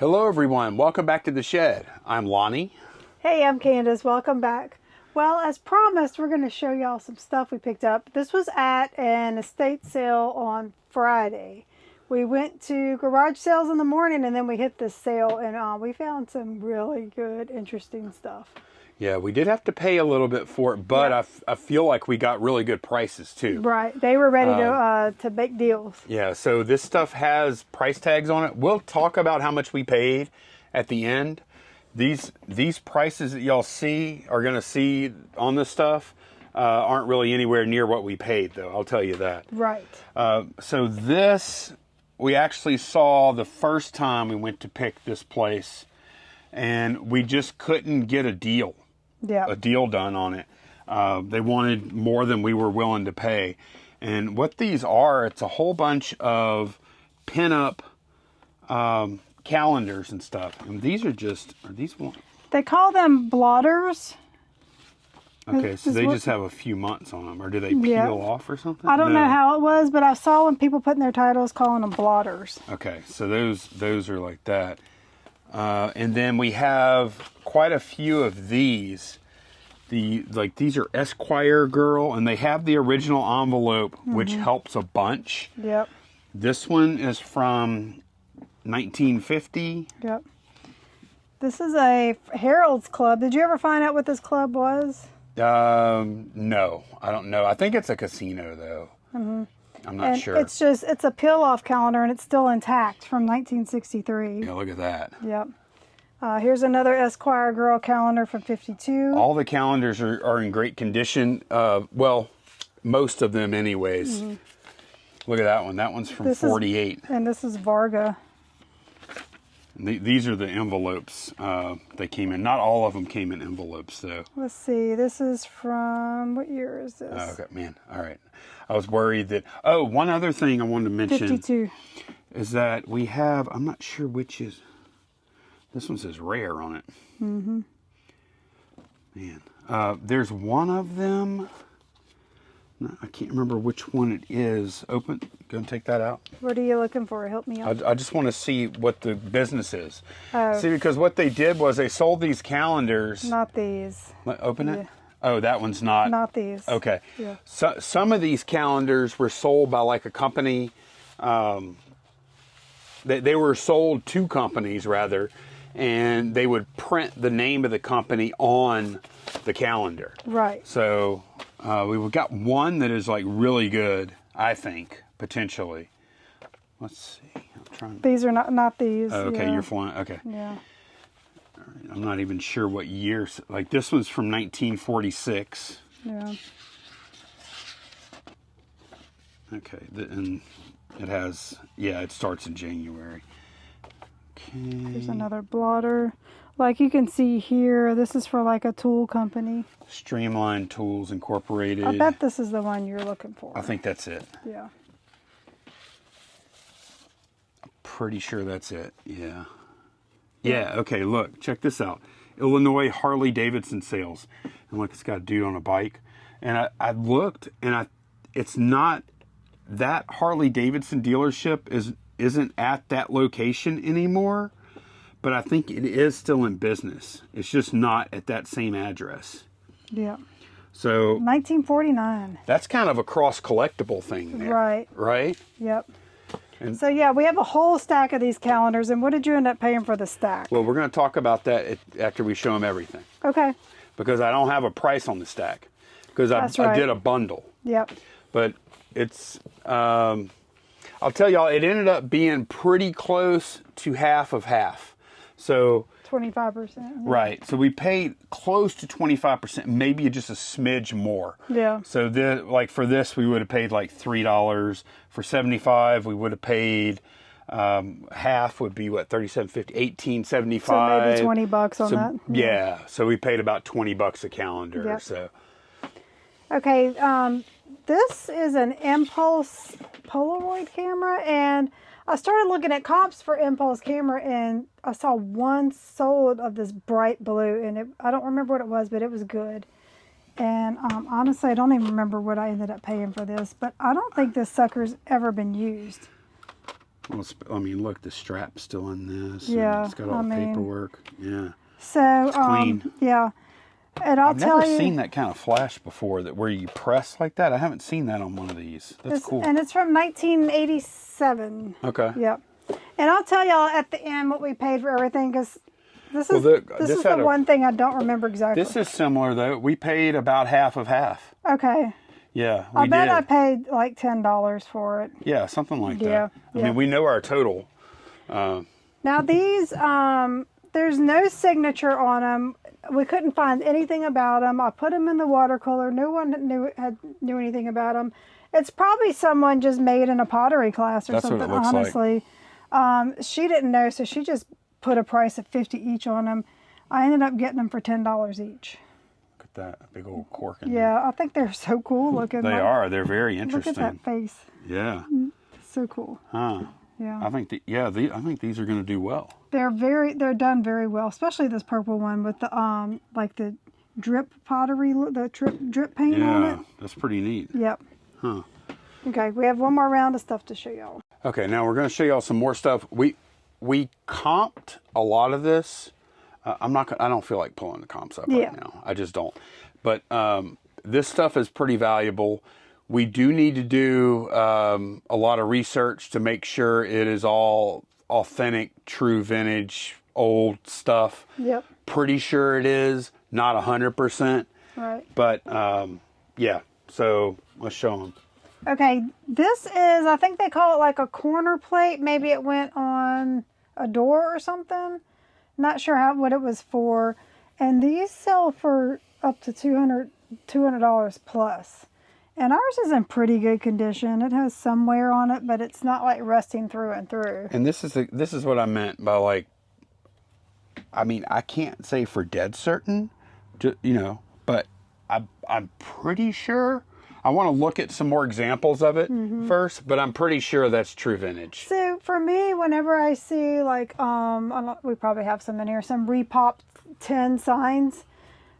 Hello everyone, welcome back to the shed. I'm Lonnie. Hey, I'm Candace. Welcome back. Well, as promised, we're going to show y'all some stuff we picked up. This was at an estate sale on Friday. We went to garage sales in the morning and then we hit this sale and we found some really good, interesting stuff. Yeah, we did have to pay a little bit for it, but yeah. I feel like we got really good prices too. Right. They were ready to make deals. Yeah, so this stuff has price tags on it. We'll talk about how much we paid at the end. These prices that y'all are going to see on this stuff aren't really anywhere near what we paid, though. I'll tell you that. Right. So this, we actually saw the first time we went to pick this place, and we just couldn't get a deal. Yeah. A deal done on it. They wanted more than we were willing to pay. And what these are, it's a whole bunch of pin-up calendars and stuff. And these are these one? They call them blotters. Okay, so they just have a few months on them, or do they peel off or something? I don't know how it was, but I saw when people putting their titles calling them blotters. Okay, so those are like that. And then we have quite a few of these. These are Esquire Girl, and they have the original envelope, which helps a bunch. Yep. This one is from 1950. Yep. This is a Harold's Club. Did you ever find out what this club was? No, I don't know. I think it's a casino, though. I'm not sure. It's a peel-off calendar, and it's still intact from 1963. Yeah, look at that. Yep. Here's another Esquire Girl calendar from 52. All the calendars are in great condition. Well, most of them anyways. Look at that one. That one's from 48. And this is Varga. These are the envelopes they came in. Not all of them came in envelopes, though. Let's see. This is from, what year is this? Oh, okay, man. All right. I was worried that... Oh, one other thing I wanted to mention. 52. Is that we have... I'm not sure which is... This one says rare on it. Man. There's one of them. I can't remember which one it is. Open. Go and take that out. What are you looking for? Help me out. I just want to see what the business is. See, because what they did was they sold these calendars. Not these. Open it? Oh, that one's not. Not these. Okay. Yeah. So, some of these calendars were sold by like a company. They were sold to companies, rather. And they would print the name of the company on the calendar. Right. So we've got one that is like really good, I think, potentially. Let's see. I'm trying. These are not these. Oh, okay, yeah. you're flying. Okay. Yeah. All right. I'm not even sure what year. Like this one's from 1946. Yeah. Okay. And it has, it starts in January. Okay. There's another blotter. Like you can see here, this is for like a tool company. Streamline Tools Incorporated. I bet this is the one you're looking for. I think that's it. Yeah. I'm pretty sure that's it. Yeah. Yeah, okay, look, check this out. Illinois Harley Davidson sales. And look, it's got a dude on a bike. And I looked, and it's not, that Harley Davidson dealership isn't at that location anymore, but I think it is still in business. It's just not at that same address. Yeah. So 1949. That's kind of a cross collectible thing there. Right. Right? Yep. And so yeah, we have a whole stack of these calendars, and what did you end up paying for the stack? Well, we're going to talk about that after we show them everything. Okay. Because I don't have a price on the stack. Because I did a bundle. Yep. But it's... I'll tell y'all, it ended up being pretty close to half of half. So 25%. Yeah. Right. So we paid close to 25%, maybe just a smidge more. Yeah. So like for this, we would have paid like $3. For 75, we would have paid half would be what, $37.50, $18.75. So maybe 20 bucks on that. Yeah. So we paid about 20 bucks a calendar. Yep. So. Okay. This is an Impulse Polaroid camera, and I started looking at comps for Impulse camera, and I saw one sold of this bright blue, and I don't remember what it was, but it was good. And honestly, I don't even remember what I ended up paying for this, but I don't think this sucker's ever been used. Well, I mean, look, the strap's still in this. Yeah, It's got all the paperwork. Yeah. So, Clean. yeah. And I'll I've tell never you, seen that kind of flash before, that where you press like that. I haven't seen that on one of these. That's cool. And it's from 1987. Okay. Yep. And I'll tell y'all at the end what we paid for everything, because this is the one thing I don't remember exactly. This is similar, though. We paid about half of half. Okay. Yeah, I bet I paid like $10 for it. Yeah, something like that. Yeah. I mean, we know our total. Now these, there's no signature on them. We couldn't find anything about them. I put them in the watercolor. No one knew anything about them. It's probably someone just made in a pottery class or something. That's what it looks honestly, she didn't know, so she just put a price of $50 each on them. I ended up getting them for $10 each. Look at that big old cork in there. Yeah, I think they're so cool looking. They are. They're very interesting. Look at that face. Yeah. So cool. Huh. Yeah. I think I think these are going to do well. They're done very well, especially this purple one with the like the drip pottery, the drip paint on it. Yeah, that's pretty neat. Yep. Huh. Okay, we have one more round of stuff to show y'all. Okay, now we're going to show y'all some more stuff. We comped a lot of this. I don't feel like pulling the comps up right now. I just don't. But this stuff is pretty valuable. We do need to do a lot of research to make sure it is all authentic, true vintage, old stuff. Yep. Pretty sure it is. Not 100%. Right. But, yeah. So, let's show them. Okay, this is, I think they call it like a corner plate. Maybe it went on a door or something. Not sure what it was for. And these sell for up to $200 plus. And ours is in pretty good condition. It has some wear on it, but it's not like rusting through and through. And this is what I meant by, like, I mean, I can't say for dead certain, but I'm pretty sure. I want to look at some more examples of it first, but I'm pretty sure that's true vintage. So for me, whenever I see like, we probably have some in here, some repop tin signs,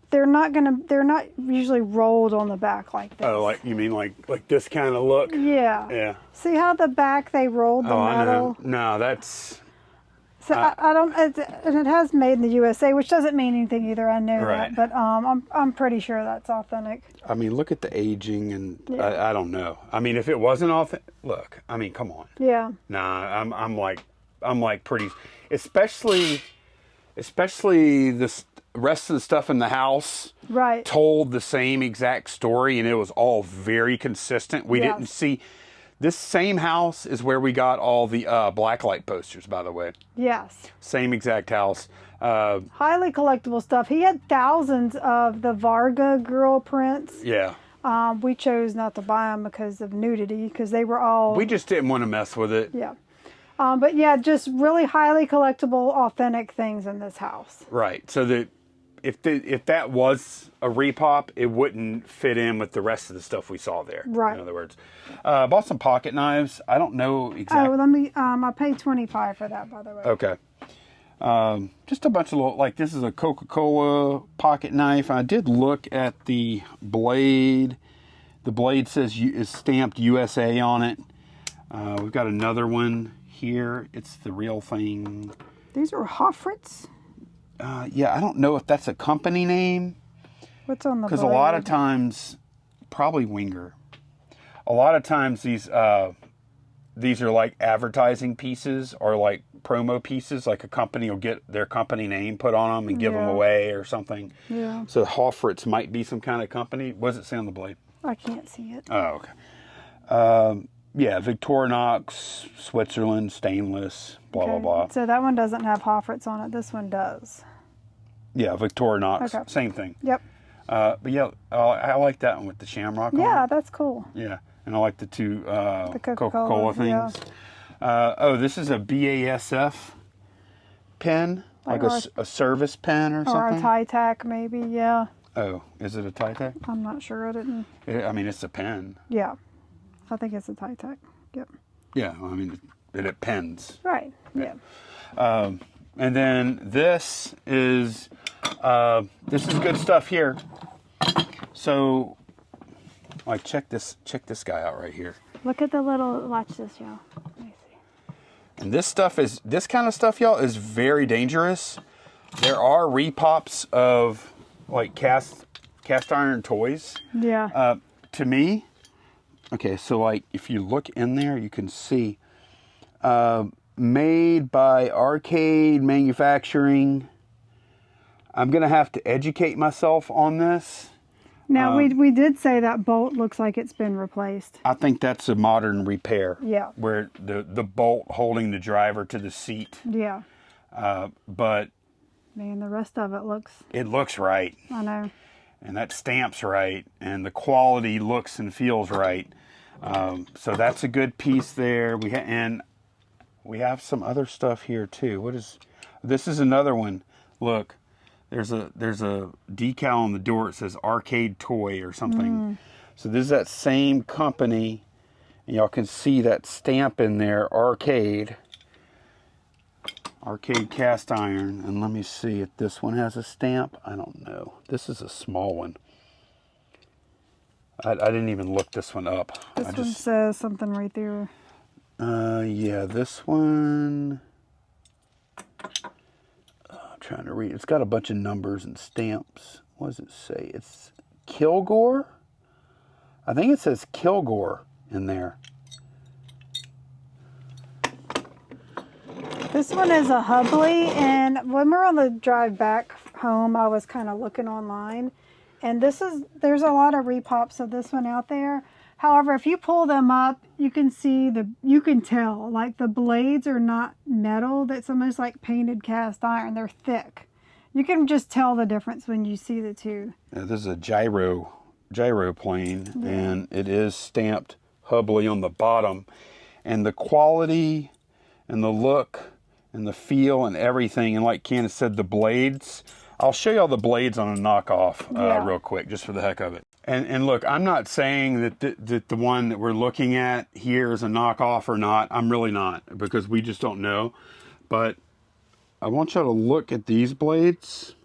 they're not usually rolled on the back like this. Oh, like you mean like this kind of look? Yeah. Yeah. See how the back they rolled the metal? I know. No, that's. So I don't, and it has made in the USA, which doesn't mean anything either. I know that, but I'm pretty sure that's authentic. I mean, look at the aging, and I don't know. I mean, if it wasn't authentic, look. I mean, come on. Yeah. Nah, I'm like pretty, especially the rest of the stuff in the house. Right. Told the same exact story, and it was all very consistent. We didn't see. This same house is where we got all the blacklight posters, by the way. Yes. Same exact house. Highly collectible stuff. He had thousands of the Varga girl prints. Yeah. We chose not to buy them because of nudity, because they were all... We just didn't want to mess with it. Yeah. But yeah, just really highly collectible, authentic things in this house. Right. So that if that was a repop, it wouldn't fit in with the rest of the stuff we saw there. Right. In other words, bought some pocket knives. I don't know exactly. Oh, let me. I paid $25 for that, by the way. Okay. Just a bunch of little, like this is a Coca-Cola pocket knife. I did look at the blade. The blade is stamped USA on it. We've got another one here. It's the real thing. These are Hoffritz. Yeah, I don't know if that's a company name. What's on the blade? Because a lot of times, probably Winger. A lot of times these are like advertising pieces or like promo pieces. Like a company will get their company name put on them and give them away or something. Yeah. So Hoffritz might be some kind of company. What does it say on the blade? I can't see it. Oh, okay. Yeah, Victorinox, Switzerland, stainless, blah, blah, blah. So that one doesn't have Hoffritz on it. This one does. Yeah, Victorinox, same thing. Yep. But yeah, I like that one with the shamrock on it. Yeah, that's cool. Yeah, and I like the two the Coca-Cola things. Yeah. This is a BASF pen, like a service pen or something. Or a Tie-Tac maybe, yeah. Oh, is it a Tie-Tac? I'm not sure. I didn't. I mean, it's a pen. Yeah. I think it's a Tie-Tac. Yep. Yeah, I mean, it pens. Right, yeah. And then this is good stuff here. So, like, check this guy out right here. Look at the little, watch this, y'all. Let me see. And this kind of stuff, y'all, is very dangerous. There are repops of like cast iron toys. Yeah. To me, okay, so like if you look in there, you can see made by Arcade Manufacturing. I'm gonna have to educate myself on this. Now we did say that bolt looks like it's been replaced. I think that's a modern repair. Yeah. Where the bolt holding the driver to the seat. Yeah. But man, the rest of it looks right. I know. And that stamp's right, and the quality looks and feels right. So that's a good piece there. We have some other stuff here too. This is another one. Look, there's a decal on the door. It says Arcade Toy or something. So this is that same company, and y'all can see that stamp in there, Arcade cast iron. And let me see if this one has a stamp. I don't know. This is a small one. I didn't even look this one up. This one says something right there. Yeah, this one. I'm trying to read. It's got a bunch of numbers and stamps. What does it say? It's Kilgore? I think it says Kilgore in there. This one is a Hubley, and when we're on the drive back home, I was kind of looking online, and there's a lot of repops of this one out there. However, if you pull them up, you can tell, like the blades are not metal. That's almost like painted cast iron. They're thick. You can just tell the difference when you see the two. Yeah, this is a gyro plane, and it is stamped Hubley on the bottom, and the quality and the look and the feel and everything, and like Candace said, the blades. I'll show y'all the blades on a knockoff real quick, just for the heck of it. And look, I'm not saying that the one that we're looking at here is a knockoff or not. I'm really not, because we just don't know. But I want y'all to look at these blades.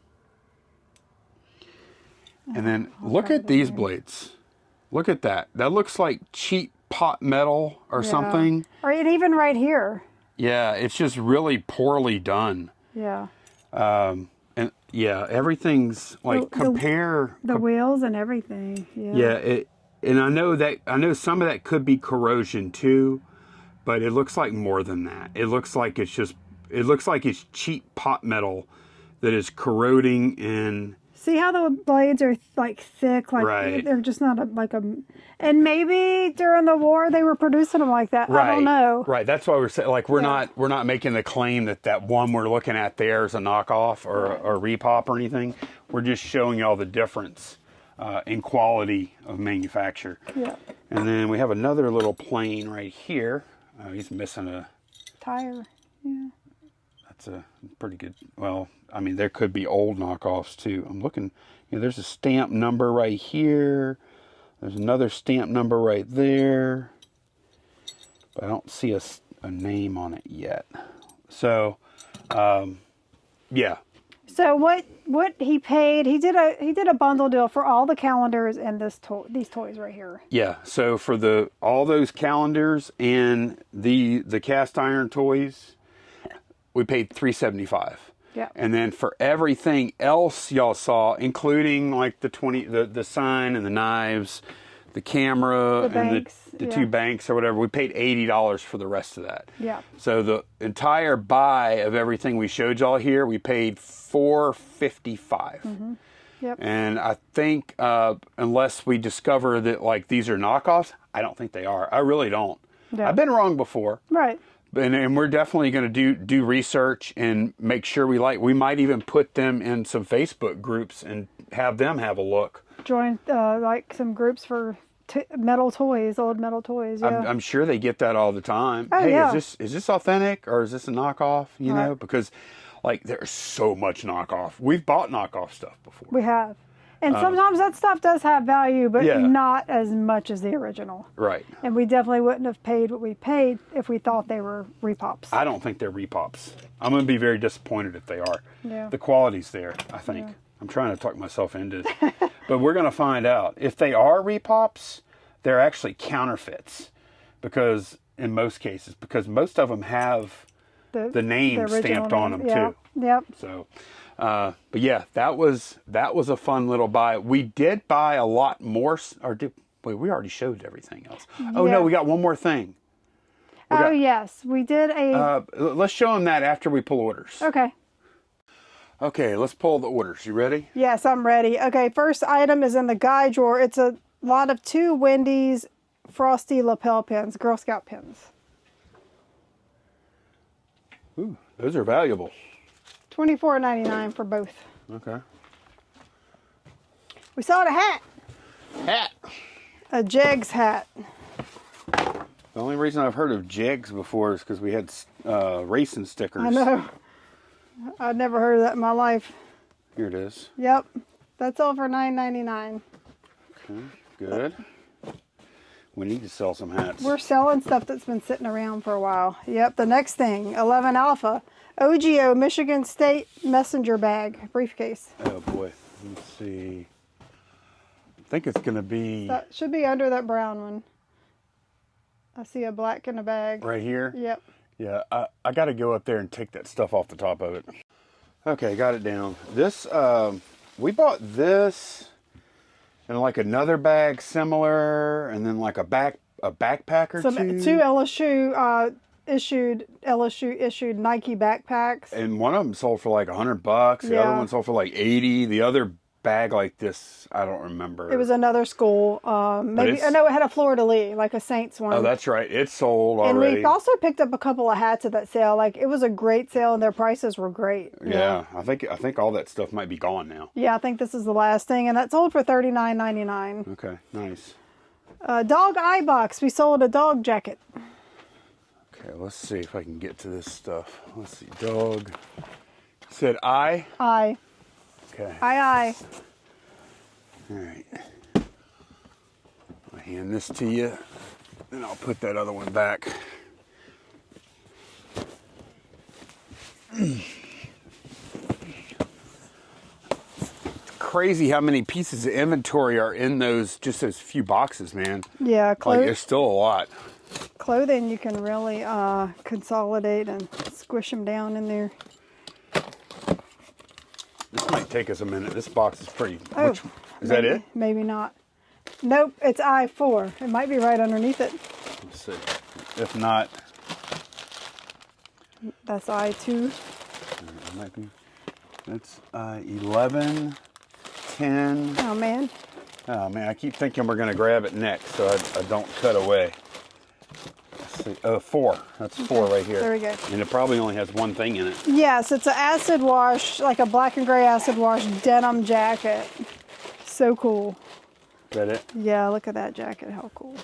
And then look at these blades. Look at that. That looks like cheap pot metal or something. Or even right here. Yeah, it's just really poorly done. Yeah. And yeah, everything's like compare the wheels and everything. Yeah. Yeah, and I know some of that could be corrosion too, but it looks like more than that. It looks like it's cheap pot metal that is corroding and. See how the blades are like thick, like right. They're just not and maybe during the war they were producing them like that. Right. I don't know. Right. That's why we're saying, like, we're not making the claim that one we're looking at there is a knockoff or a repop or anything. We're just showing y'all the difference in quality of manufacture. Yeah. And then we have another little plane right here. He's missing a tire. Yeah. That's a pretty good. Well, I mean, there could be old knockoffs too. I'm looking. There's a stamp number right here. There's another stamp number right there. But I don't see a name on it yet. So, yeah. So what he paid? He did a bundle deal for all the calendars and these toys right here. Yeah. So for all those calendars and the cast iron toys, we paid $375. Yeah. And then for everything else y'all saw, including like the sign and the knives, the camera, and the two banks or whatever, we paid $80 for the rest of that. Yeah. So the entire buy of everything we showed y'all here, we paid $455. Mm-hmm. Yep. And I think unless we discover that like these are knockoffs, I don't think they are. I really don't. Yeah. I've been wrong before. Right. And we're definitely going to do research and make sure we might even put them in some Facebook groups and have them have a look. Join like some groups for metal toys, old metal toys. Yeah. I'm sure they get that all the time. Oh, hey, yeah. is this authentic or is this a knockoff? You know, Right. because like there's so much knockoff. We've bought knockoff stuff before. We have. And sometimes that stuff does have value, but Yeah. not as much as the original. Right. And we definitely wouldn't have paid what we paid if we thought they were repops. I don't think they're repops. I'm going to be very disappointed if they are. Yeah. The quality's there, I think. Yeah. I'm trying to talk myself into it. But we're going to find out. If they are repops, they're actually counterfeits. Because in most cases, because most of them have the name original stamped on name. them Yeah. too. Yep. So, but yeah, that was a fun little buy. We did buy a lot more, wait, we already showed everything else. Oh Yeah. no, we got one more thing. Yes, we did a. Let's show them that after we pull orders. Okay. Okay, let's pull the orders. You ready? Yes, I'm ready. Okay, first item is in the guy drawer. It's a lot of 2 Wendy's Frosty lapel pins, Girl Scout pins. Ooh, those are valuable. $24.99 for both. Okay. We saw a hat. Hat. A Jegs hat. The only reason I've heard of Jegs before is because we had racing stickers. I know. I'd never heard of that in my life. Here it is. Yep. That's all for $9.99. Okay, good. We need to sell some hats. We're selling stuff that's been sitting around for a while. Yep. The next thing, 11 Alpha. OGO Michigan State Messenger bag, briefcase. Oh boy. Let's see. I think it's going to be... That should be under that brown one. I see a black in a bag. Right here? Yep. Yeah, I got to go up there and take that stuff off the top of it. Okay, got it down. This, we bought this and like another bag similar, and then like a backpack or two. 2 LSU issued Nike backpacks. And one of them sold for like $100. The other one sold for like 80. The other bag like this, I don't remember. It was another school. Maybe I know it had a fleur de lis, like a Saints one. Oh, that's right. It sold already. And we also picked up a couple of hats at that sale. Like, it was a great sale, and their prices were great. Yeah, I think all that stuff might be gone now. Yeah, I think this is the last thing, and that sold for $39.99. Okay, nice. Dog eye box. We sold a dog jacket. Okay, let's see if I can get to this stuff. Let's see, dog. Said I. Eye. Okay. Aye. All right. I'll hand this to you, then I'll put that other one back. It's crazy how many pieces of inventory are in those few boxes, man. Yeah, Like, there's still a lot. Clothing you can really consolidate and squish them down in there. This might take us a minute. This box is pretty. Oh, Is that it? Maybe not. Nope, it's I4. It might be right underneath it. Let's see. If not, that's I2. it might be. That's 11, 10. Oh, man. Oh man, I keep thinking we're gonna grab it next, so I don't cut away. Let's see. 4. That's 4 right here. There we go. And it probably only has one thing in it. Yes, it's an acid wash, like a black and gray acid wash denim jacket. So cool. Is that it? Yeah, look at that jacket. How cool.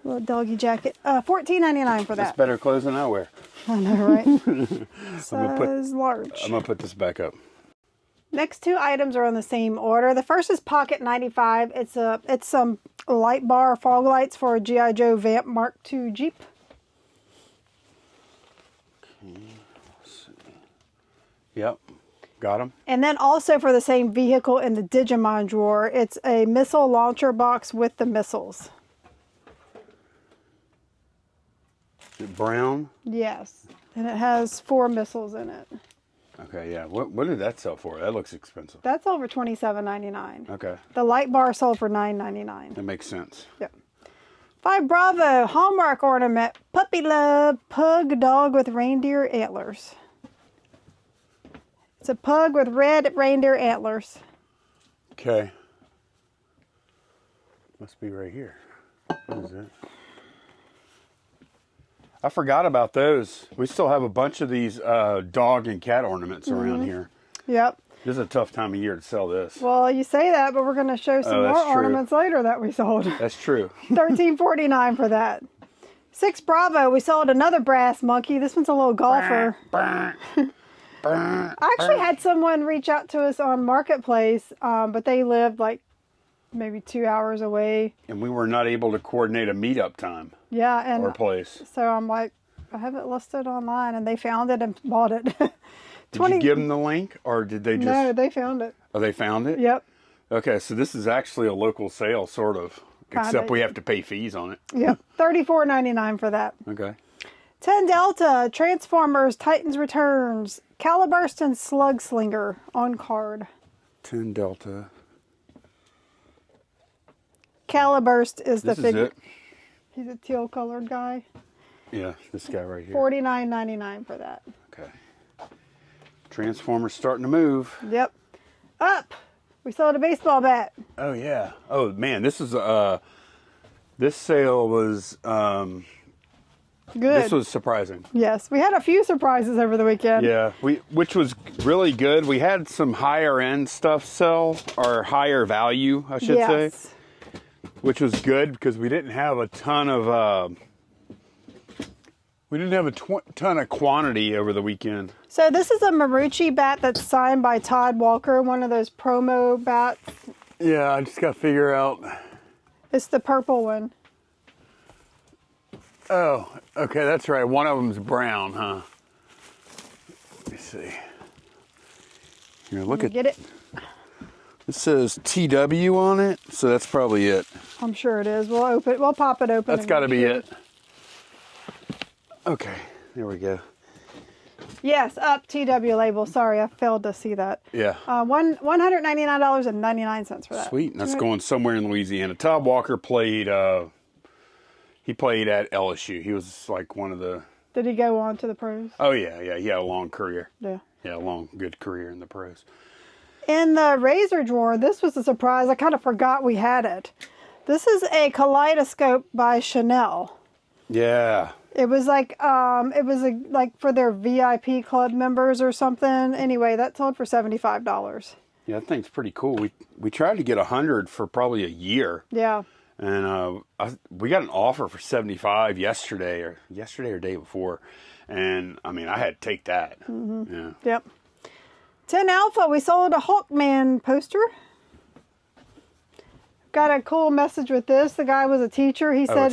Little doggy jacket. $14.99 for That's that. better clothes than I wear. I know, right? Size large. I'm gonna put this back up. Next 2 items are in the same order. The first is Pocket 95. It's some light bar fog lights for a G.I. Joe Vamp Mark II Jeep. Okay, let's see. Yep, got them. And then also for the same vehicle in the Digimon drawer, it's a missile launcher box with the missiles. Is it brown? Yes. And it has 4 missiles in it. Okay, yeah. What did that sell for? That looks expensive. That's over $27.99. Okay, The light bar sold for $9.99. that makes sense. Yep. 5 Bravo Hallmark ornament. Puppy Love Pug Dog with Reindeer Antlers. It's a pug with red reindeer antlers. Okay. Must be right here. What is it? I forgot about those. We still have a bunch of these dog and cat ornaments around here. Yep. This is a tough time of year to sell this. Well, you say that, but we're going to show some more that's true. ornaments later that we sold. That's true. $13.49 for that. 6 Bravo, we sold another brass monkey. This one's a little golfer. I actually had someone reach out to us on Marketplace, but they lived like maybe 2 hours away. And we were not able to coordinate a meetup time Yeah, and or place. so I'm like, I have it listed online, and they found it and bought it. Did you give them the link, or did they just... No, they found it. Oh, they found it? Yep. Okay, so this is actually a local sale, sort of. Kinda. Except we have to pay fees on it. Yep. $34.99 for that. Okay. 10 Delta, Transformers, Titans Returns, Caliburst, and Slug Slinger on card. 10 Delta. Caliburst is the figure. Is it? He's a teal colored guy. Yeah, this guy right here. $49.99 for that. Okay. Transformers starting to move. Yep. Up. We sold a baseball bat. Oh yeah. Oh man, this is this sale was Good. This was surprising. Yes, we had a few surprises over the weekend. Yeah, which was really good. We had some higher end stuff sell, or higher value, I should say, which was good because we didn't have a ton of ton of quantity over the weekend. So this is a Marucci bat that's signed by Todd Walker, one of those promo bats. Yeah, I just got to figure out. It's the purple one. Oh, okay, that's right. One of them's brown, huh? Let me see. Here, look at Get it? It says TW on it, so that's probably it. I'm sure it is. We'll pop it open. That's got to be it. Okay, there we go. Yes, up TW label. Sorry, I failed to see that. Yeah. $199.99 for that. Sweet. That's going somewhere in Louisiana. Todd Walker played. He played at LSU. He was like one of the. Did he go on to the pros? Oh yeah. He had a long career. Yeah. Yeah, a long, good career in the pros. In the razor drawer, this was a surprise. I kind of forgot we had it. This is a kaleidoscope by Chanel. Yeah. It was like like for their VIP club members or something. Anyway, that sold for $75. Yeah, that thing's pretty cool. We tried to get 100 for probably a year. Yeah. And we got an offer for 75 yesterday or day before, and I mean I had to take that. Mm-hmm. Yeah. Yep. 10 Alpha. We sold a Hawkman poster. Got a cool message with this. The guy was a teacher. He said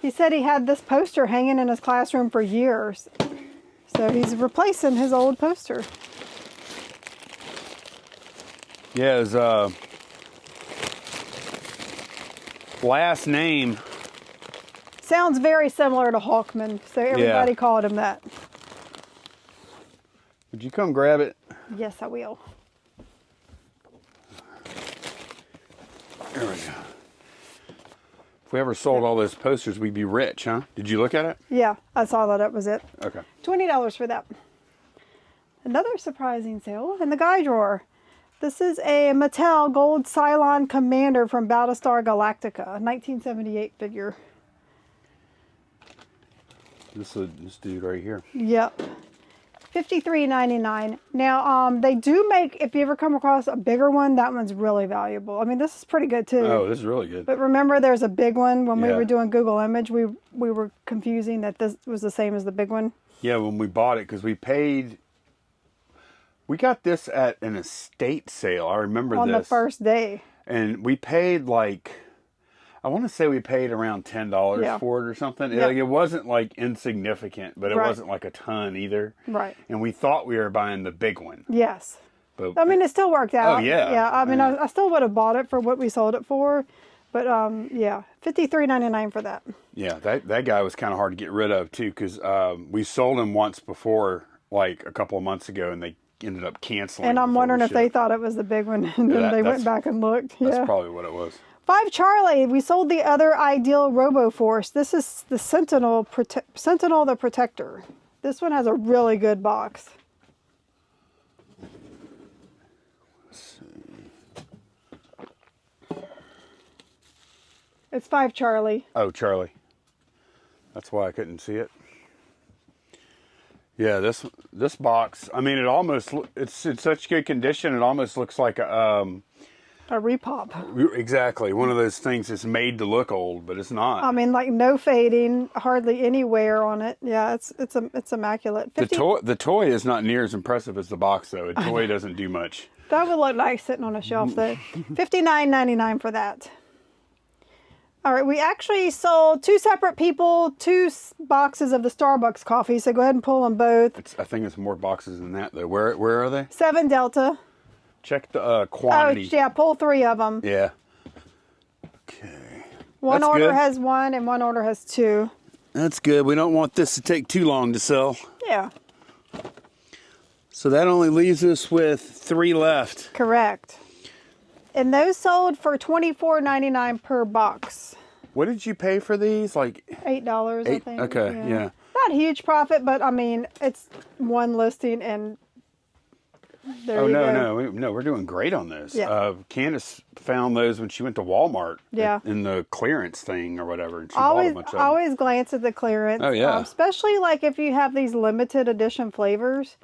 he said he had this poster hanging in his classroom for years. So he's replacing his old poster. Yeah, his last name sounds very similar to Hawkman, so everybody called him that. Would you come grab it? Yes, I will. There we go. If we ever sold all those posters, we'd be rich, huh? Did you look at it? Yeah, I saw that. That was it. Okay. $20 for that. Another surprising sale in the guy drawer. This is a Mattel Gold Cylon Commander from Battlestar Galactica, 1978 figure. This dude right here. Yep. $53.99. Now, they do make, if you ever come across a bigger one, that one's really valuable. I mean, this is pretty good too. Oh, this is really good. But remember, there's a big one. When we were doing Google Image, we were confusing that this was the same as the big one. Yeah, when we bought it, because we got this at an estate sale. I remember on the first day. And we paid I want to say we paid around $10 for it or something. Yeah. It wasn't like insignificant, but it wasn't like a ton either. Right. And we thought we were buying the big one. Yes. But I mean, it still worked out. Oh, yeah. Yeah, I mean, I still would have bought it for what we sold it for. But, yeah, $53.99 for that. Yeah, that guy was kind of hard to get rid of, too, because we sold him once before, like a couple of months ago, and they ended up canceling. And I'm wondering if they thought it was the big one, and then they went back and looked. That's probably what it was. 5 Charlie. We sold the other Ideal RoboForce. This is the Sentinel the Protector. This one has a really good box. Let's see. It's 5 Charlie. Oh, Charlie. That's why I couldn't see it. Yeah, this box. I mean, it's in such good condition. It almost looks like a repop. Exactly. One of those things that's made to look old, but it's not. I mean, like no fading, hardly any wear on it. Yeah, it's immaculate. The toy is not near as impressive as the box, though. A toy doesn't do much. That would look nice sitting on a shelf, though. $59.99 for that. All right, we actually sold 2 separate people 2 boxes of the Starbucks coffee, so go ahead and pull them both. I think it's more boxes than that, though. Where are they? 7 Delta. Check the quantity. Oh, yeah, pull 3 of them. Yeah. Okay. One order has 1 and one order has 2. That's good. We don't want this to take too long to sell. Yeah. So that only leaves us with 3 left. Correct. And those sold for $24.99 per box. What did you pay for these? Like $8, I think. Okay, yeah. Not huge profit, but I mean, it's one listing and there you go. No, we're doing great on those. Yeah. Candace found those when she went to Walmart. Yeah. In the clearance thing or whatever, and she bought a bunch of them. Always glance at the clearance. Oh, yeah. Especially like if you have these limited edition flavors.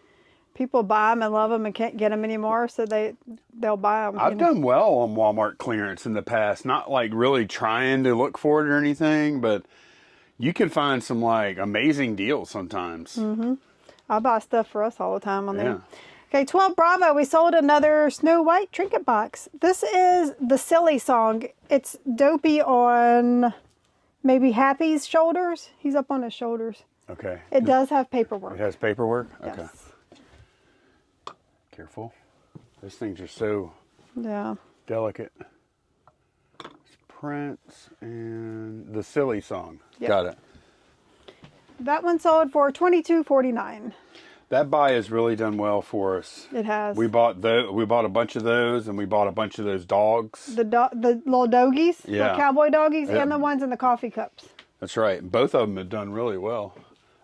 People buy them and love them and can't get them anymore, so they'll buy them. I've done well on Walmart clearance in the past. Not like really trying to look for it or anything, but you can find some like amazing deals sometimes. Mm-hmm. I buy stuff for us all the time on there. Yeah. Okay, 12 Bravo. We sold another Snow White trinket box. This is the Silly Song. It's Dopey on maybe Happy's shoulders. He's up on his shoulders. Okay. It does have paperwork. It has paperwork? Yes. Okay. Careful. Those things are so delicate. It's Prince and the Silly Song. Yep. Got it. That one sold for $22.49. That buy has really done well for us. It has. We bought a bunch of those, and we bought a bunch of those dogs. The little doggies, Yeah. the cowboy doggies, Yeah. and the ones in the coffee cups. That's right. Both of them have done really well.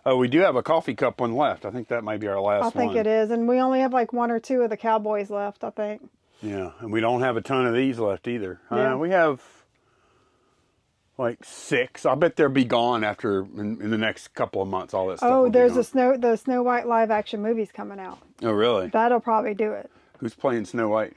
Oh, we do have a coffee cup one left. I think that might be our last one. I think it is, and we only have like 1 or 2 of the cowboys left, I think. Yeah, and we don't have a ton of these left either. Yeah. We have like 6. I bet they'll be gone in the next couple of months. All that stuff. Oh, there's the Snow White live action movies coming out. Oh, really? That'll probably do it. Who's playing Snow White?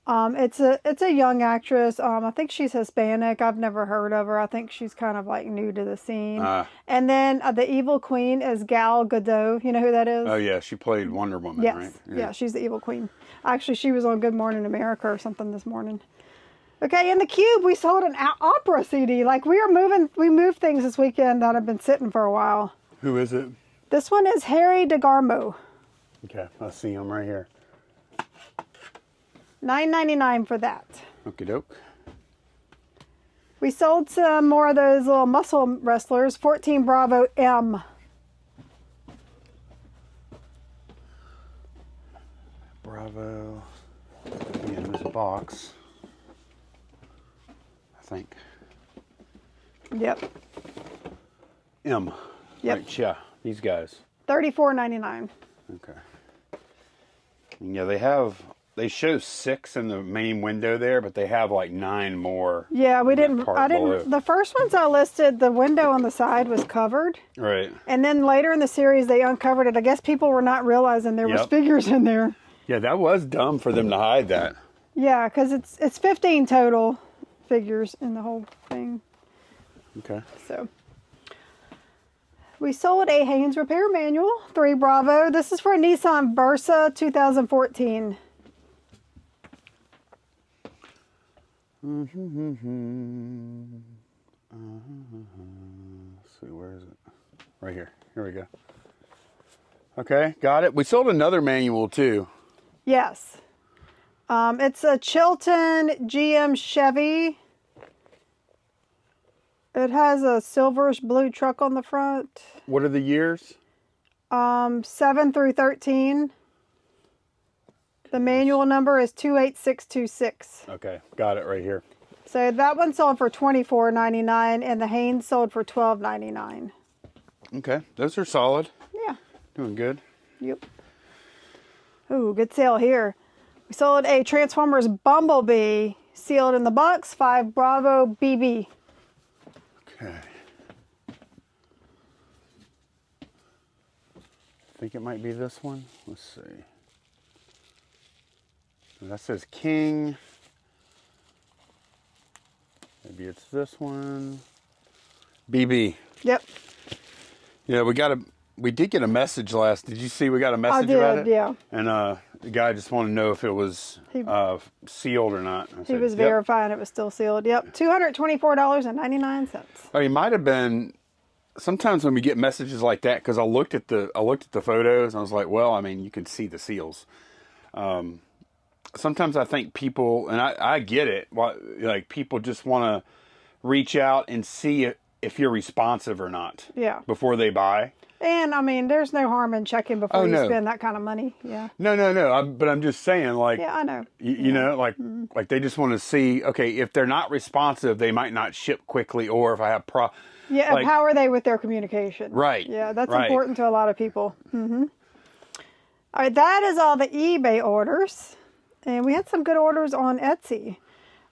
It's a young actress. I think she's Hispanic. I've never heard of her. I think she's kind of like new to the scene. And then the evil queen is Gal Gadot. You know who that is? Oh yeah, she played Wonder Woman, yes. right? Yeah, she's the evil queen. Actually, she was on Good Morning America or something this morning. Okay, in the Cube, we sold an opera CD. Like we moved things this weekend that have been sitting for a while. Who is it? This one is Harry DeGarmo. Okay, I see him right here. $9.99 for that. Okie doke. We sold some more of those little muscle wrestlers. 14 Bravo M. Bravo. In this box. I think. Yep. M. Yep. Right, yeah, these guys. $34.99. Okay. And yeah, they show 6 in the main window there, but they have like 9 more. Yeah, I didn't. Below. The first ones I listed, the window on the side was covered. Right. And then later in the series, they uncovered it. I guess people were not realizing there was figures in there. Yeah, that was dumb for them to hide that. Yeah, because it's 15 total figures in the whole thing. Okay. So we sold a Haynes repair manual, 3 Bravo. This is for a Nissan Versa 2014. Let's see, where is it? Right here. Here we go. Okay, got it. We sold another manual too. Yes. It's a Chilton GM Chevy. It has a silverish blue truck on the front. What are the years? 7 through 13. The manual number is 28626. Okay, got it right here. So that one sold for $24.99 and the Haynes sold for $12.99. Okay, those are solid. Yeah. Doing good. Yep. Ooh, good sale here. We sold a Transformers Bumblebee sealed in the box, 5 Bravo BB. Okay. I think it might be this one. Let's see. That says King. Maybe it's this one. BB. Yep. Yeah, we did get a message last. Did you see we got a message about it? Yeah. And the guy just wanted to know if it was sealed or not. He was verifying it was still sealed. Yep. $224.99. Oh, he might have been. Sometimes when we get messages like that, because I looked at the photos and I was like, well, I mean, you can see the seals. Sometimes I think people, and I get it, like people just want to reach out and see if you're responsive or not. Yeah. Before they buy. And I mean, there's no harm in checking before you spend that kind of money. Yeah. No. But I'm just saying, like, Yeah, I know. You know, like, like they just want to see, okay, if they're not responsive, they might not ship quickly, or if I have Yeah, like, how are they with their communication? Right. Yeah, that's important to a lot of people. Mm-hmm. All right, that is all the eBay orders. And we had some good orders on Etsy.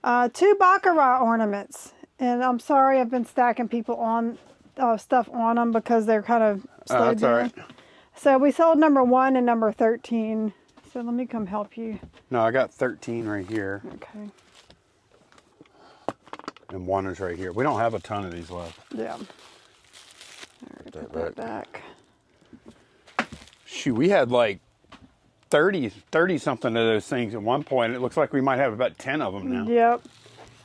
2 baccarat ornaments. And I'm sorry I've been stacking people on stuff on them because they're kind of slowed down. All right. So we sold number 1 and number 13. So let me come help you. No, I got 13 right here. Okay. And 1 is right here. We don't have a ton of these left. Yeah. All right, put that back. Shoot, we had like 30 something of those things at one point. It looks like we might have about 10 of them now. Yep.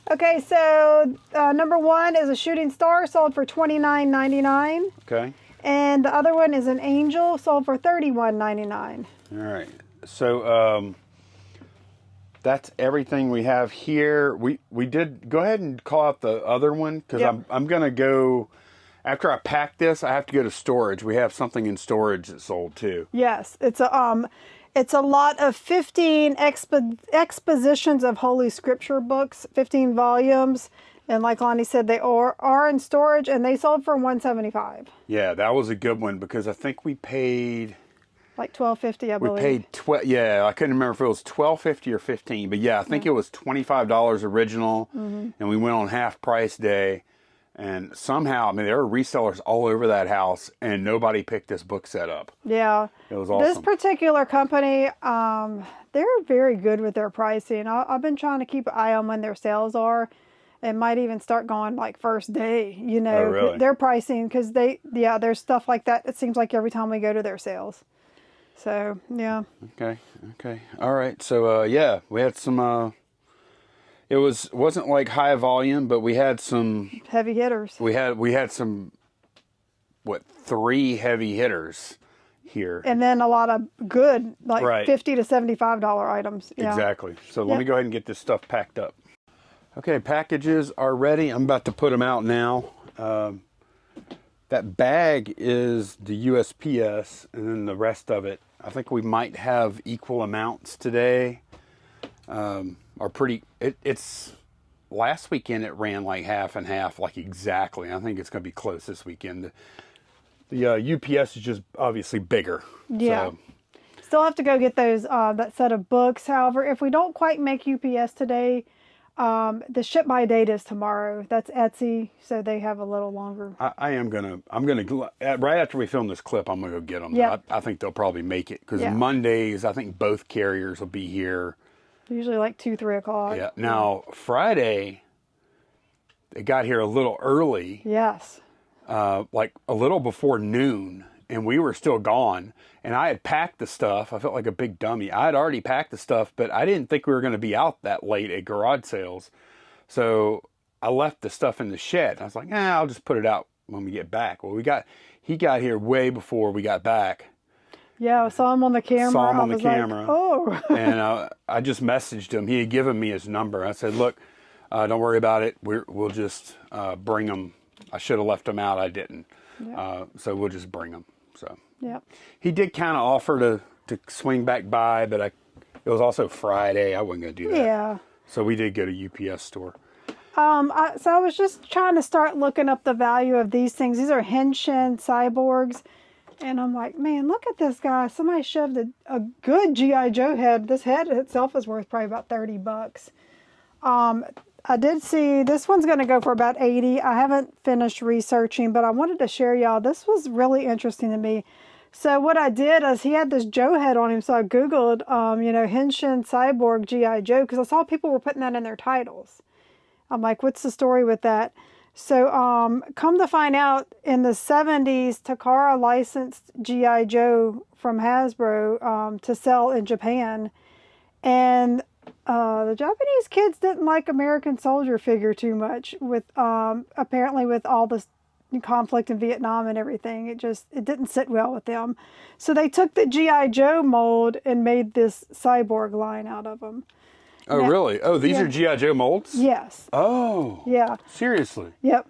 Okay, so number 1 is a shooting star, sold for $29.99. Okay. And the other one is an angel, sold for $31.99. All right. So that's everything we have here. We did go ahead and call out the other one because I'm gonna go. After I pack this, I have to go to storage. We have something in storage that's sold too. Yes, it's a lot of 15 expositions of Holy Scripture books, 15 volumes, and like Lonnie said, they are in storage, and they sold for $175. Yeah, that was a good one because I think we paid like $12.50, I believe. We paid Yeah, I couldn't remember if it was $12.50 or $15, but yeah, I think it was $25 original, and we went on half price day. And somehow, I mean, there were resellers all over that house, and nobody picked this book set up. Yeah. It was awesome. This particular company, they're very good with their pricing. I've been trying to keep an eye on when their sales are, and might even start going like first day, you know. Oh, really? Their pricing, because there's stuff like that. It seems like every time we go to their sales. So, yeah. Okay. All right. So, yeah, we had some... It wasn't like high volume, but we had some heavy hitters. We had some 3 heavy hitters here, and then a lot of good like $50 to $75 items. Yeah. Exactly. So let me go ahead and get this stuff packed up. Okay, packages are ready. I'm about to put them out now. That bag is the USPS, and then the rest of it, I think we might have equal amounts today. Are pretty. It's last weekend it ran like half and half, like exactly. I think it's going to be close this weekend. The UPS is just obviously bigger. Yeah. So. Still have to go get those that set of books. However, if we don't quite make UPS today, the ship by date is tomorrow. That's Etsy, so they have a little longer. I'm gonna right after we film this clip, I'm gonna go get them. Yep. I think they'll probably make it because Mondays I think both carriers will be here. Usually like 2-3 o'clock. Yeah. Now Friday, they got here a little early. Yes. Like a little before noon, and we were still gone. And I had packed the stuff. I felt like a big dummy. I had already packed the stuff, but I didn't think we were going to be out that late at garage sales. So I left the stuff in the shed. I was like, I'll just put it out when we get back. Well, he got here way before we got back. Yeah, I saw him on the camera. Saw him on the camera. Like, oh. And I just messaged him. He had given me his number. I said, look, don't worry about it. We'll just bring them. I should have left them out. I didn't. Yep. So we'll just bring them. So he did kind of offer to swing back by, but it was also Friday. I wasn't going to do that. Yeah. So we did go to UPS store. So I was just trying to start looking up the value of these things. These are Henshin cyborgs. And I'm like, man, look at this guy. Somebody shoved a good G.I. Joe head. This head itself is worth probably about $30. I did see this one's going to go for about $80. I haven't finished researching, but I wanted to share y'all. This was really interesting to me. So what I did is he had this Joe head on him. So I Googled, Henshin Cyborg G.I. Joe, because I saw people were putting that in their titles. I'm like, what's the story with that? So come to find out, in the 70s, Takara licensed G.I. Joe from Hasbro to sell in Japan. And the Japanese kids didn't like American Soldier figure too much, with apparently with all this conflict in Vietnam and everything. It didn't sit well with them. So they took the G.I. Joe mold and made this cyborg line out of them. Oh, really? Oh, these are G.I. Joe molds? Yes. Oh. Yeah. Seriously? Yep.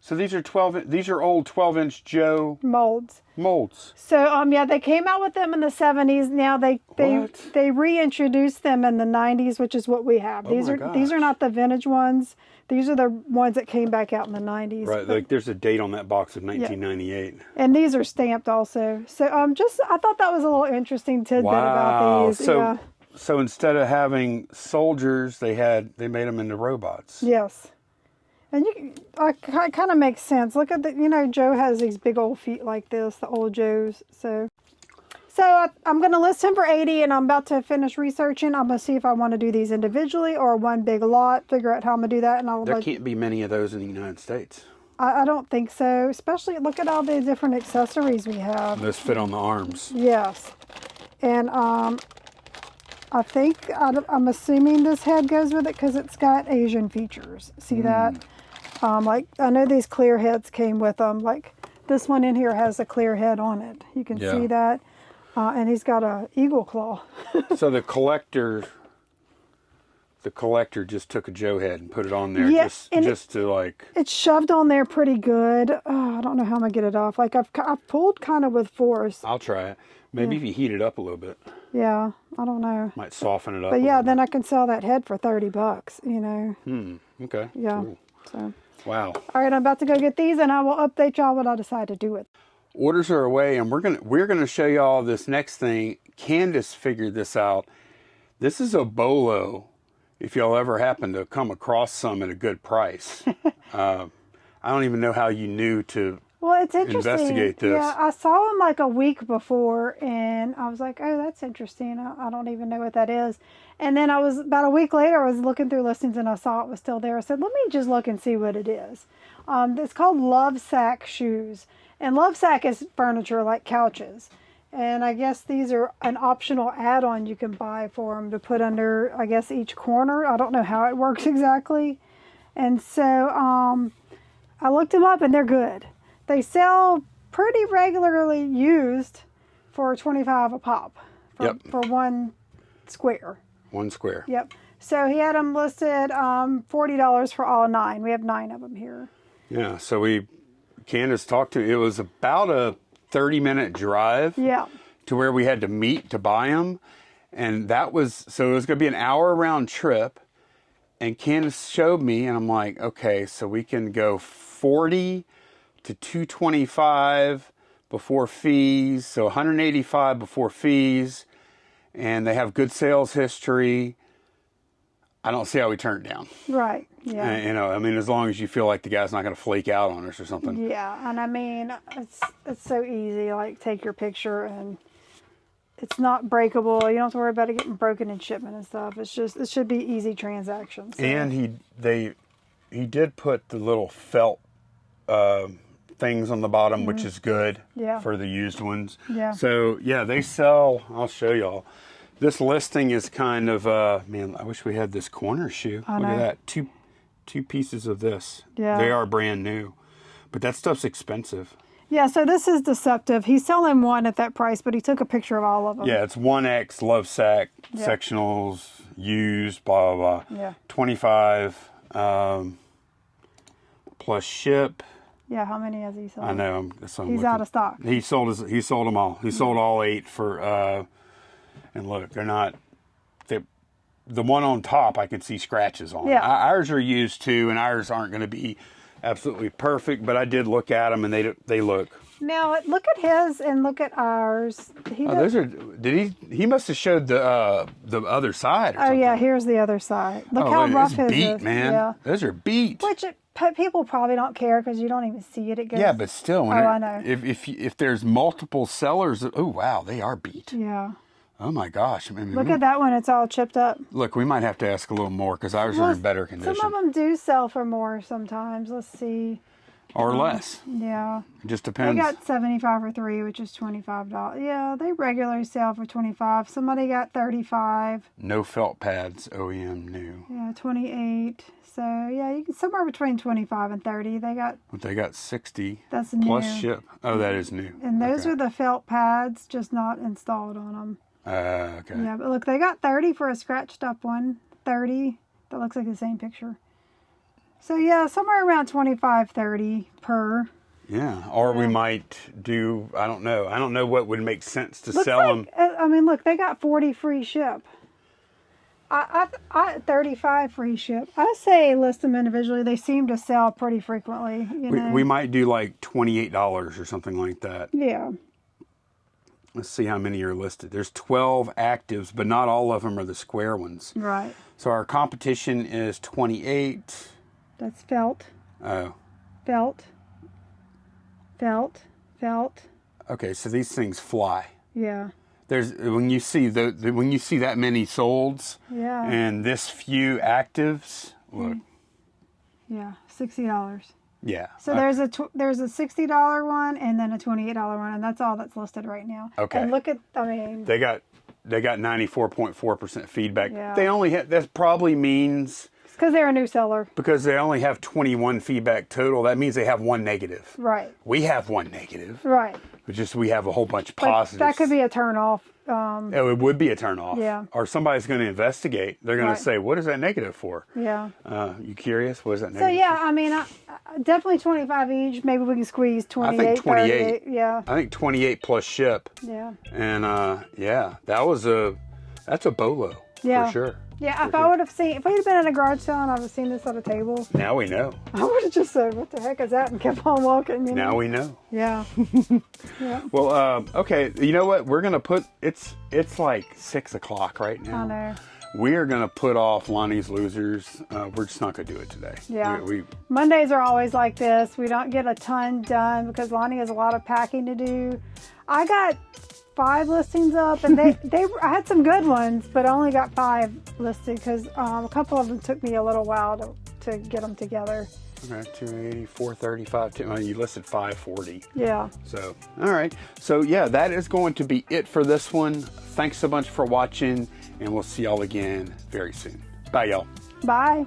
So these are 12. These are old 12-inch Joe molds. molds. So yeah, they came out with them in the 70s. Now What? they reintroduced them in the 90s, which is what we have. Oh These my are gosh. not the vintage ones. These are the ones that came back out in the 90s. Right, like there's a date on that box of 1998. And these are stamped also. So I thought that was a little interesting tidbit about these. So so instead of having soldiers, they made them into robots. Yes. And it kind of makes sense. Look at Joe has these big old feet like this, the old Joes. So I'm going to list him for 80, and I'm about to finish researching. I'm going to see if I want to do these individually or one big lot, figure out how I'm going to do that. And There can't be many of those in the United States. I don't think so. Especially look at all the different accessories we have. Those fit on the arms. Yes. And I think, I'm assuming this head goes with it because it's got Asian features. See that? Like, I know these clear heads came with them. Like, this one in here has a clear head on it. You can see that. And he's got a eagle claw. So the collector just took a Joe head and put it on there just to like... It's shoved on there pretty good. Oh, I don't know how I'm going to get it off. Like, I've pulled kind of with force. I'll try it. Maybe if you heat it up a little bit. Yeah, I don't know. Might soften it up. But yeah, then I can sell that head for $30, Okay. Yeah. Cool. So. Wow. All right, I'm about to go get these, and I will update y'all what I decide to do with. Orders are away, and we're gonna show y'all this next thing. Candace figured this out. This is a bolo. If y'all ever happen to come across some at a good price, I don't even know how you knew to. Well, it's interesting. Investigate this. Yeah, I saw him like a week before, and I was like, oh, that's interesting. I don't even know what that is. And then about a week later, I was looking through listings, and I saw it was still there. I said, let me just look and see what it is. It's called Love Sack Shoes. And Love Sack is furniture like couches. And I guess these are an optional add-on you can buy for them to put under, I guess, each corner. I don't know how it works exactly. And so I looked them up, and they're good. They sell pretty regularly used for $25 a pop for one square. One square. Yep. So he had them listed $40 for all 9. We have 9 of them here. Yeah. So Candace talked to. It was about a 30-minute drive. Yeah. To where we had to meet to buy them, and it was going to be an hour round trip. And Candace showed me, and I'm like, okay, so we can go 40 to 225 before fees, so 185 before fees, and they have good sales history. I don't see how we turn it down. Right. Yeah. And, I mean, as long as you feel like the guy's not going to flake out on us or something. Yeah, and I mean, it's so easy. Like, take your picture, and it's not breakable. You don't have to worry about it getting broken in shipment and stuff. It should be easy transactions. So. And he did put the little felt things on the bottom, which is good for the used ones. Yeah. So yeah, they sell. I'll show y'all. This listing is kind of man. I wish we had this corner shoe. Look at that. Two pieces of this. Yeah. They are brand new, but that stuff's expensive. Yeah, so this is deceptive. He's selling one at that price, but he took a picture of all of them. Yeah, it's 1X Love Sack sectionals used. Blah blah blah. Yeah. 25 plus ship. Yeah, how many has he sold? I know. He's out of stock. He sold them all. He sold all 8 for. And look, they're not. The one on top, I can see scratches on. Yeah. Ours are used too, and ours aren't going to be absolutely perfect. But I did look at them, and they look. Now look at his and look at ours. Those are. Did he? He must have showed the other side. Or something. Yeah, here's the other side. Look how rough his beat, is. Man. Yeah. Those are beat. Which people probably don't care because you don't even see it. It goes. Yeah, but still, I know. If there's multiple sellers, oh wow, they are beat. Yeah. Oh my gosh! I mean, look at that one; it's all chipped up. Look, we might have to ask a little more because ours are in better condition. Some of them do sell for more sometimes. Let's see. Or less. Yeah. It just depends. They got 75 for 3, which is $25. Yeah, they regularly sell for 25. Somebody got 35. No felt pads, OEM new. Yeah, 28. So yeah, you can somewhere between 25 and 30. They got 60. That's new. Plus ship. Oh, that is new. And those are the felt pads, just not installed on them. Okay. Yeah, but look, they got 30 for a scratched up one. 30. That looks like the same picture. So yeah, somewhere around 25, 30 per. Yeah, or we might do, I don't know. I don't know what would make sense to sell them. I mean, look, they got 40 free ship. 35 free ship. I say list them individually. They seem to sell pretty frequently. You know? We might do like $28 or something like that. Yeah. Let's see how many are listed. There's 12 actives, but not all of them are the square ones. Right. So our competition is 28. That's felt. Oh. Felt. Okay, so these things fly. Yeah. There's when you see when you see that many solds, Yeah. and this few actives, look. Yeah, $60. Yeah. So there's a $60 one and then a $28 one, and that's all that's listed right now. Okay. And look at, I mean, They got 94.4% feedback. Yeah. They only have, that probably means because they're a new seller. because they only have 21 feedback total. That means they have one negative. Right. We have one negative. Right. It's just we have a whole bunch of But positives. that could be a turn off. Oh, it would be a turn off. Yeah. Or somebody's going to investigate. They're going Right. to say, "What is that negative for?" Yeah. You curious? What is that So negative? yeah, I mean, definitely 25 each. Maybe we can squeeze 28. I think 28. 38. Yeah. I think 28 plus ship. Yeah. And yeah, that's a bolo Yeah. for sure. Yeah, if I would have seen, if we'd have been at a garage sale and I would have seen this at a table, Now we know. I would have just said, "What the heck is that?" and kept on walking. You know? Now we know. Yeah. Yeah. Well, okay. You know what? We're gonna put it's like 6 o'clock right now. I know. We are gonna put off Lonnie's Losers. We're just not gonna do it today. Yeah. We Mondays are always like this. We don't get a ton done because Lonnie has a lot of packing to do. I got 5 listings up, and I had some good ones, but I only got 5 listed because a couple of them took me a little while to get them together. okay. 280, 435. You listed 540. Yeah. So all right. So yeah, that is going to be it for this one. Thanks so much for watching, and we'll see y'all again very soon. Bye, y'all. Bye.